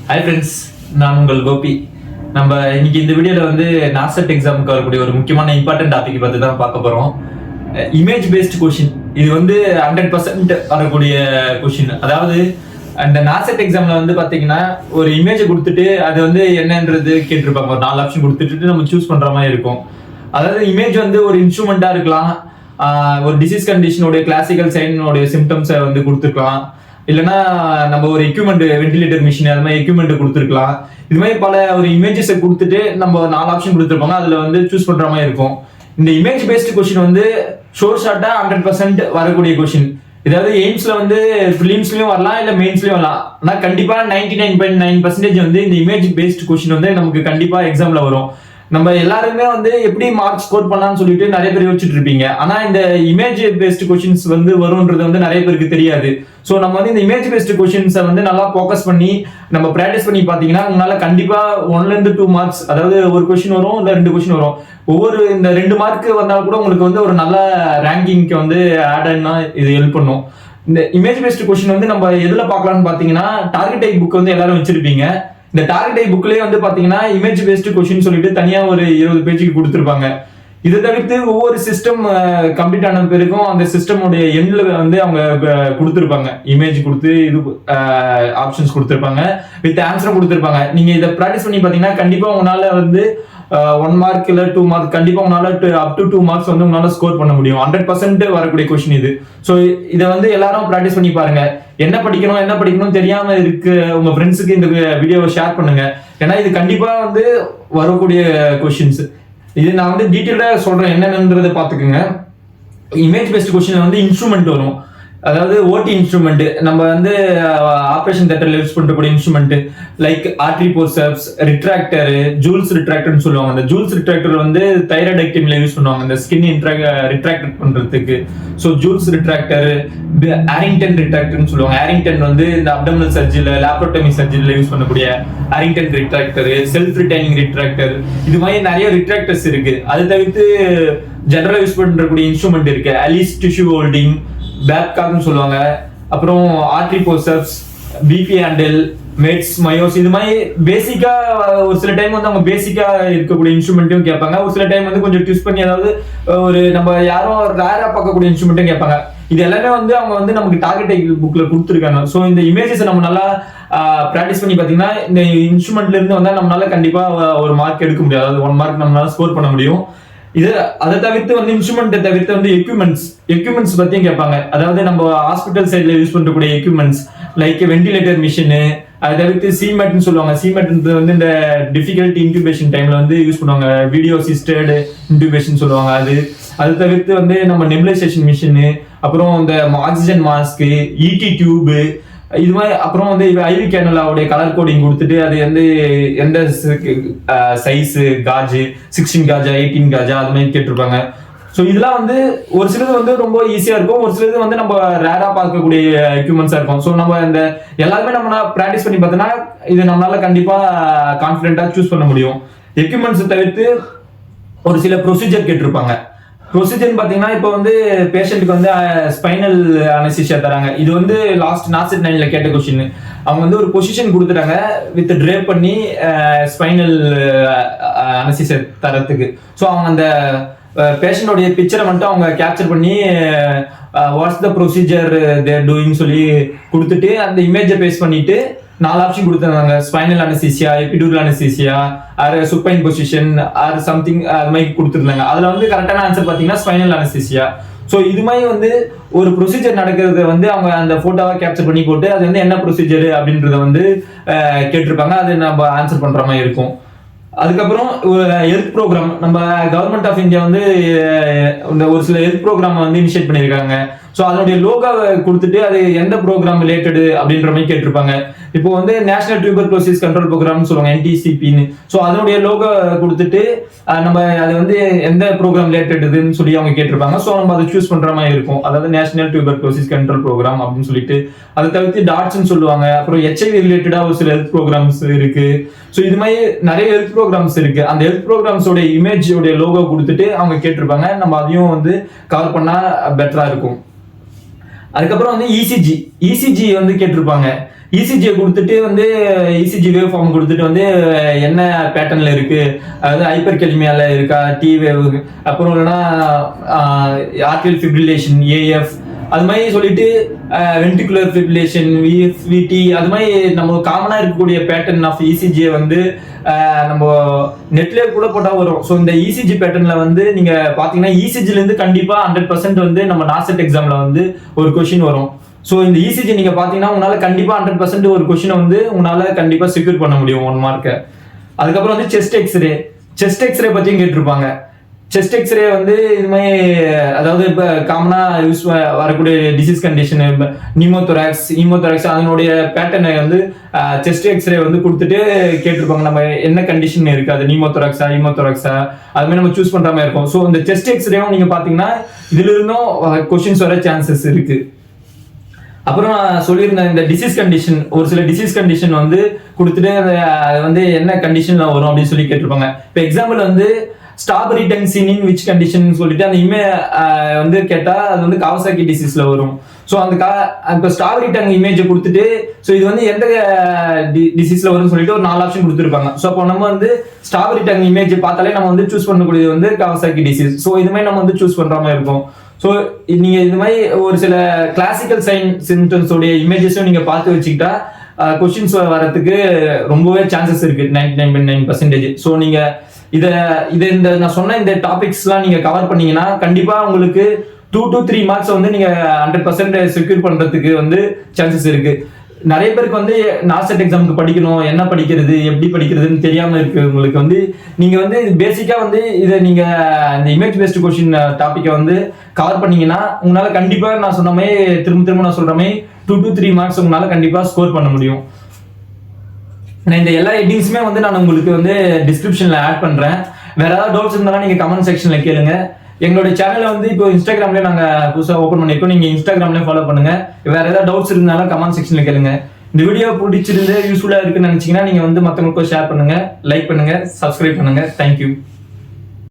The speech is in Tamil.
ஹாய் ஃப்ரெண்ட்ஸ், நான் உங்கள் கோபி. நம்ம இன்னைக்கு இந்த வீடியோவில் வந்து நாசெட் எக்ஸாமுக்கு வரக்கூடிய ஒரு முக்கியமான இம்பார்ட்டன்ட் டாபிக் பற்றி தான் பார்க்க போகிறோம். Image based question. இது வந்து 100% வரக்கூடிய கொஷின். அதாவது அந்த நாசெட் எக்ஸாமில் வந்து பார்த்தீங்கன்னா ஒரு இமேஜை கொடுத்துட்டு அது வந்து என்னன்றது கேட்டிருப்பாங்க. ஒரு 4 ஆப்ஷன் கொடுத்துட்டு நம்ம சூஸ் பண்ணுற மாதிரி இருக்கும். அதாவது இமேஜ் வந்து ஒரு இன்ஸ்ட்ருமெண்ட்டாக இருக்கலாம், ஒரு டிசீஸ் கண்டிஷனுடைய கிளாசிக்கல் சைனுடைய சிம்டம்ஸை வந்து கொடுத்துருக்கலாம், இல்லைன்னா நம்ம ஒரு எக்யூப்மெண்ட், வென்டிலேட்டர் மிஷின், அது மாதிரி எக்யூப்மெண்ட் கொடுத்துருக்கலாம். இது மாதிரி பல ஒரு இமேஜஸை கொடுத்துட்டு நம்ம 4 ஆப்ஷன் கொடுத்துருப்பாங்க. அதில் வந்து சூஸ் பண்ணுற மாதிரி இருக்கும். இந்த இமேஜ் பேஸ்டு கொஷின் வந்து ஷார்ட்டா 100% வரக்கூடிய கொஷின். இதாவது எய்ம்ஸ்ல வந்து பிலிம்ஸ்லயும் வரலாம், இல்ல மெயின்ஸ்லயும் வரலாம். ஆனா கண்டிப்பா 99.9% வந்து இந்த இமேஜ் பேஸ்டு கொஷின் வந்து நமக்கு கண்டிப்பா எக்ஸாம்ல வரும். நம்ம எல்லாருமே வந்து எப்படி மார்க் ஸ்கோர் பண்ணலாம்னு சொல்லிட்டு நிறைய பேர் யோசிச்சுட்டு இருப்பீங்க. ஆனா இந்த இமேஜ் பேஸ்டு கொஷின்ஸ் வந்து வரும்ன்றது வந்து நிறைய பேருக்கு தெரியாது. ஸோ நம்ம வந்து இந்த இமேஜ் பேஸ்டு கொஷின்ஸை வந்து நல்லா ஃபோக்கஸ் பண்ணி நம்ம ப்ராக்டிஸ் பண்ணி பார்த்தீங்கன்னா உங்களால கண்டிப்பா 1-2 மார்க்ஸ், அதாவது ஒரு கொஷின் வரும் இல்லை 2 கொஷின் வரும். ஒவ்வொரு இந்த 2 மார்க் வந்தால் கூட உங்களுக்கு வந்து ஒரு நல்ல ரேங்கிங்க்கு வந்து ஆட் ஆனா இது ஹெல்ப் பண்ணும். இந்த இமேஜ் பேஸ்டு கொஷின் வந்து நம்ம எதுல பார்க்கலாம்னு பார்த்தீங்கன்னா, டார்கெட் ஐ புக் வந்து எல்லாரும் வச்சிருப்பீங்க. இந்த டார்கெட் ஐ புக்லயே வந்து பாத்தீங்கன்னா இமேஜ் பேஸ்டு கொஸ்டின் சொல்லிட்டு தனியா ஒரு 20 பேஜுக்கு கொடுத்துருப்பாங்க. இதை தவிர்த்து ஒவ்வொரு சிஸ்டம் கம்ப்ளீட் ஆன பிறகும் அந்த சிஸ்டமுடைய எண்ட்ல வந்து அவங்க கொடுத்துருப்பாங்க. இமேஜ் கொடுத்து இது ஆப்ஷன்ஸ் கொடுத்துருப்பாங்க, வித் ஆன்சரும் கொடுத்துருப்பாங்க. நீங்க இதை ப்ராக்டிஸ் பண்ணி பாத்தீங்கன்னா கண்டிப்பா உங்களால வந்து 1 மார்க் இல்ல 2 மார்க் கண்டிப்பா உங்களால அப் டு 2 மார்க்ஸ் வந்து உங்களால ஸ்கோர் பண்ண முடியும். 100% வரக்கூடிய கொஸ்டின் இது. ஸோ இதை வந்து எல்லாரும் ப்ராக்டிஸ் பண்ணி பாருங்க. என்ன படிக்கணும் தெரியாம இருக்கு உங்க ஃப்ரெண்ட்ஸுக்கு இந்த வீடியோவை ஷேர் பண்ணுங்க. ஏன்னா இது கண்டிப்பா வந்து வரக்கூடிய கொஸ்டின்ஸ். இது நான் வந்து டீட்டெயிலா சொல்றேன் என்னன்றதை பாத்துக்கோங்க. இமேஜ் பேஸ்ட் கொஸ்டின் வந்து இன்ஸ்ட்ருமெண்ட் வரும். அதாவது ஓடி இன்ஸ்ட்ருமெண்ட், நம்ம வந்து ஆப்ரேஷன் தியேட்டர்ல யூஸ் பண்ணக்கூடிய instrument like artery forceps, retractor, Jolls ரிட்ராக்டர்னு சொல்லுவாங்க. அந்த ஜூல்ஸ் ரிட்ராக்டர் வந்து தைராய்டெக்டமில யூஸ் பண்ணுவாங்க, இந்த ஸ்கின் ரிட்ராக்ட் பண்றதுக்கு. ஸோ ஜூல்ஸ் ரிட்ராக்டர், ஆரிங்டன் ரிட்ராக்டர்னு சொல்லுவாங்க. ஆரிங்டன் வந்து இந்த அப்டமினல் சர்ஜரியில, லேப்ரோட்டமி சர்ஜரியில யூஸ் பண்ணக்கூடிய Harrington retractor, self retaining retractor, இது மாதிரி நிறைய ரிட்ராக்டர்ஸ் இருக்கு. அது தவிர்த்து ஜெனரலா யூஸ் பண்றக்கூடிய இன்ஸ்ட்ருமெண்ட் இருக்கு. அலிஸ் டிஷ்யூ ஹோல்டிங், பேப்காக்னு சொல்லுவாங்க. அப்புறம் artery forceps, BP handle, Metz, Mayos, இது மாதிரி பேசிக்கா ஒரு சில டைம் வந்து அவங்க பேசிக்கா இருக்கக்கூடிய இன்ஸ்ட்ருமெண்ட்டும் கேட்பாங்க. ஒரு சில டைம் வந்து கொஞ்சம் ட்விஸ்ட் பண்ணி, அதாவது ஒரு நம்ம யாரும் ரேரா பார்க்கக்கூடிய இன்ஸ்ட்ருமெண்ட்டும் கேட்பாங்க. இது எல்லாமே வந்து அவங்க வந்து நமக்கு டார்கெட் புக்ல கொடுத்துருக்காங்க. ஸோ இந்த இமேஜஸ் நம்ம நல்லா ப்ராக்டிஸ் பண்ணி பார்த்தீங்கன்னா இந்த இன்ஸ்ட்ருமெண்ட்ல இருந்து வந்தா நம்மளால கண்டிப்பா ஒரு மார்க் எடுக்க முடியாது. அதாவது 1 மார்க் நம்மளால ஸ்கோர் பண்ண முடியும். இது அதை தவிர்த்து வந்து இன்ஸ்ட்ருமெண்ட் தவிர்த்து வந்து எக்யூப்மெண்ட்ஸ் பத்தியும் கேட்பாங்க. அதாவது நம்ம ஹாஸ்பிட்டல் சைட்ல யூஸ் பண்ணக்கூடிய எக்யூப்மெண்ட்ஸ் லைக் வென்டிலேட்டர் மிஷின், அதை தவிர்த்து சிமெட்னு சொல்லுவாங்க. சிமெட் வந்து இந்த டிஃபிகல்ட் இன்குபேஷன் டைம்ல வந்து யூஸ் பண்ணுவாங்க. வீடியோ அசிஸ்டட் இன்குபேஷன் சொல்லுவாங்க. அது தவிர்த்து வந்து நம்ம நெபுலைசேஷன் மிஷின், அப்புறம் இந்த ஆக்சிஜன் மாஸ்க், இடி டியூப், இது மாதிரி. அப்புறம் வந்து ஐவி கேனலாவுடைய கலர் கோடிங் கொடுத்துட்டு அது வந்து எந்த சைஸ் காஜ், 16 காஜா 18 காஜா அது மாதிரி கேட்டிருப்பாங்க. ஸோ இதெல்லாம் வந்து ஒரு சிலது வந்து ரொம்ப ஈஸியா இருக்கும், ஒரு சிலது வந்து நம்ம ரேரா பார்க்கக்கூடிய எக்யூப்மெண்ட்ஸா இருக்கும். ஸோ நம்ம இந்த எல்லாருமே நம்ம ப்ராக்டிஸ் பண்ணி பார்த்தோம்னா இது நம்மளால கண்டிப்பா கான்ஃபிடென்ட்டா சூஸ் பண்ண முடியும். எக்யூப்மெண்ட்ஸ் தவிர்த்து ஒரு சில ப்ரொசீஜர் கேட்டிருப்பாங்க. ப்ரொசீஜர் பாத்தீங்கன்னா இப்போ வந்து பேஷண்ட்டுக்கு வந்து ஸ்பைனல் அனஸ்தீசியா தராங்க. இது வந்து லாஸ்ட் நாசெட் 9ல கேட்ட கொஸ்டின். அவங்க வந்து ஒரு பொசிஷன் கொடுத்துட்டாங்க வித் ட்ரேப் பண்ணி ஸ்பைனல் அனஸ்தீசியா தரத்துக்கு. ஸோ அவங்க அந்த பேஷண்டோடைய பிக்சரை மட்டும் அவங்க கேப்சர் பண்ணி what's the procedure they're doing சொல்லி கொடுத்துட்டு அந்த இமேஜை பேஸ் பண்ணிட்டு 4 ஆப்ஷன் கொடுத்துருந்தாங்க. Spinal anaesthesia, epidural anaesthesia, or supine position, or something அது மாதிரி கொடுத்துருந்தாங்க. அதுல வந்து கரெக்டான ஆன்சர் பாத்தீங்கன்னா ஸ்பைனல் அனஸ்தீசியா. ஸோ இது மாதிரி வந்து ஒரு ப்ரொசீஜர் நடக்கிறத வந்து அவங்க அந்த போட்டோவை கேப்சர் பண்ணி போட்டு அது வந்து என்ன ப்ரொசீஜர் அப்படின்றத வந்து கேட்டிருப்பாங்க. அது நம்ம ஆன்சர் பண்ற மாதிரி இருக்கும். அதுக்கப்புறம் ஹெல்த் ப்ரோக்ராம், நம்ம கவர்மெண்ட் ஆஃப் இந்தியா வந்து ஒரு சில ஹெல்த் ப்ரோக்ராம் வந்து இனிஷியேட் பண்ணியிருக்காங்க. ஸோ அதனுடைய லோகோவை கொடுத்துட்டு அது எந்த ப்ரோக்ராம் ரிலேட்டடு அப்படின்ற மாதிரி கேட்டிருப்பாங்க. இப்போ வந்து நேஷனல் டியூபர்குலோசிஸ் கண்ட்ரோல் ப்ரோக்ராம்னு சொல்லுவாங்க, NTCPன்னு. ஸோ அதனுடைய லோகோ கொடுத்துட்டு நம்ம அது வந்து எந்த ப்ரோக்ராம் ரிலேட்டடுன்னு சொல்லி அவங்க கேட்டிருப்பாங்க. ஸோ நம்ம அதை சூஸ் பண்ற மாதிரி இருக்கும். அதாவது நேஷனல் டியூபர்குலோசிஸ் கண்ட்ரோல் ப்ரோக்ராம் அப்படின்னு சொல்லிட்டு. அதை தவிர்த்து டாட்ஸ்ன்னு சொல்லுவாங்க. அப்புறம் HIV ரிலேட்டடா ஒரு சில ஹெல்த் ப்ரோக்ராம்ஸ் இருக்கு. ஸோ இது மாதிரி நிறைய ஹெல்த் ப்ரோக்ராம்ஸ் இருக்கு. அந்த ஹெல்த் ப்ரோக்ராம்ஸோட இமேஜோட லோகோ கொடுத்துட்டு அவங்க கேட்டிருப்பாங்க. நம்ம அதையும் வந்து கவர் பண்ணா பெட்டரா இருக்கும். அதுக்கப்புறம் வந்து இசிஜி வந்து கேட்டிருப்பாங்க. இசிஜியை கொடுத்துட்டு வந்து இசிஜி வேவ் ஃபார்ம் கொடுத்துட்டு வந்து என்ன பேட்டர்ன்ல இருக்கு, அதாவது ஹைப்பர் கெலிமியால இருக்கா, டி வேவ், அப்புறம் இல்லைன்னா ஆர்டியல் ஃபிப்ரிலேஷன், ஏஎஃப், அது மாதிரி சொல்லிட்டு வென்ட்ரிகுலர் ஃபிப்ரிலேஷன், விடி, அது மாதிரி நம்ம காமனா இருக்கக்கூடிய பேட்டர்ன் ஆஃப் இசிஜியை வந்து நம்ம நெட்லேயே கூட போட்டால் வரும். ஸோ இந்த இசிஜி பேட்டர்ன்ல வந்து நீங்க பாத்தீங்கன்னா இசிஜில இருந்து கண்டிப்பா 100% வந்து நம்ம நாசெட் எக்ஸாம்ல வந்து ஒரு கொஸ்டின் வரும். ஸோ இந்த இசிஜி நீங்க பாத்தீங்கன்னா உங்களால கண்டிப்பா 100% ஒரு கொஸ்டினை வந்து உங்களால கண்டிப்பா செக்யூர் பண்ண முடியும் 1 மார்க்கை. அதுக்கப்புறம் வந்து செஸ்ட் எக்ஸ்ரே பத்தியும் கேட்டிருப்பாங்க. செஸ்ட் எக்ஸ்ரே வந்து இது மாதிரி, அதாவது இப்போ காமனா யூஸ் வரக்கூடிய டிசீஸ் கண்டிஷன் நிமோதொராக்ஸ் அதனுடைய பேட்டர்னை வந்து செஸ்ட் எக்ஸ்ரே வந்து கொடுத்துட்டு கேட்டிருப்பாங்க நம்ம என்ன கண்டிஷன் இருக்கு, அது நிமோதொராக்ஸா ஹீமோதொராக்ஸா, அது மாதிரி நம்ம சூஸ் பண்ற மாதிரி இருக்கும். ஸோ இந்த செஸ்ட் எக்ஸ்ரேவும் நீங்க பாத்தீங்கன்னா இதுல இருந்தும் கொஸ்டின்ஸ் வர சான்சஸ் இருக்கு. அப்புறம் நான் சொல்லியிருந்தேன் இந்த டிசீஸ் கண்டிஷன், ஒரு சில டிசீஸ் கண்டிஷன் வந்து கொடுத்துட்டு அது வந்து என்ன கண்டிஷன்ல வரும் அப்படின்னு சொல்லி கேட்டிருப்பாங்க. இப்போ எக்ஸாம்பிள் வந்து strawberry tongue seen in which condition சொல்லிட்டு அந்த வந்து கேட்டா அது வந்து காவசாக்கி டிசீஸ்ல வரும். ஸோ அந்த இப்போ ஸ்ட்ராபெரி டங் இமேஜை கொடுத்துட்டு ஸோ இது வந்து எந்த டிசீஸ்ல வரும்னு சொல்லிட்டு ஒரு 4 ஆப்ஷன் கொடுத்துருப்பாங்க. ஸோ அப்போ நம்ம வந்து ஸ்ட்ராபெரி டங் இமேஜ் பார்த்தாலே நம்ம வந்து சூஸ் பண்ணக்கூடியது வந்து காவசாக்கி டிசீஸ். ஸோ இது மாதிரி நம்ம வந்து சூஸ் பண்ற மாதிரி இருக்கும். ஸோ நீங்க இது மாதிரி ஒரு சில கிளாசிக்கல் சைன் சிம்டம்ஸோடைய இமேஜஸும் நீங்க பார்த்து வச்சுக்கிட்டா கொஸ்டின்ஸ் வரதுக்கு ரொம்பவே சான்சஸ் இருக்கு 99.9%. ஸோ நீங்க இதை இந்த நான் சொன்ன இந்த டாபிக்ஸ்லாம் நீங்க கவர் பண்ணீங்கன்னா கண்டிப்பா உங்களுக்கு 2 to 3 மார்க்ஸ் வந்து நீங்க 100% செக்யூர் பண்றதுக்கு வந்து சான்சஸ் இருக்கு. நிறைய பேருக்கு வந்து நாசெட் எக்ஸாமுக்கு படிக்கணும், என்ன படிக்கிறது எப்படி படிக்கிறதுன்னு தெரியாம இருக்கு. உங்களுக்கு வந்து நீங்க வந்து பேசிக்கா வந்து இதை நீங்க இந்த இமேஜ் பேஸ்ட் கொஸ்டின் டாபிக்கை வந்து கவர் பண்ணீங்கன்னா உங்களால கண்டிப்பா நான் சொன்ன மாதிரி திரும்ப நான் சொல்ற மாதிரி 2 to 3 மார்க்ஸ் உங்களால கண்டிப்பா ஸ்கோர் பண்ண முடியும். நான் இந்த எல்லா ஹெட்டிங்ஸுமே வந்து நான் உங்களுக்கு வந்து டிஸ்கிரிப்ஷன்ல ஆட் பண்றேன். வேற ஏதாவது டவுட்ஸ் இருந்தாலும் நீங்க கமெண்ட் செக்ஷன்ல கேளுங்க. எங்களுடைய சேனலை வந்து இப்போ இன்ஸ்டாகிராம்லேயே நாங்கள் புதுசாக ஓப்பன் பண்ணியிருக்கோம். நீங்கள் இன்ஸ்டாகிராம்லேயே ஃபாலோ பண்ணுங்க. வேற ஏதாவது டவுட்ஸ் இருந்தாலும் கமெண்ட் செக்ஷன்ல கேளுங்க. இந்த வீடியோ பிடிச்சிருந்து யூஸ்ஃபுல்லாக இருக்குன்னு நினைச்சீங்கன்னா நீங்கள் வந்து மற்றவங்களுக்கும் ஷேர் பண்ணுங்க, லைக் பண்ணுங்க, சப்ஸ்கிரைப் பண்ணுங்க. தேங்க்யூ.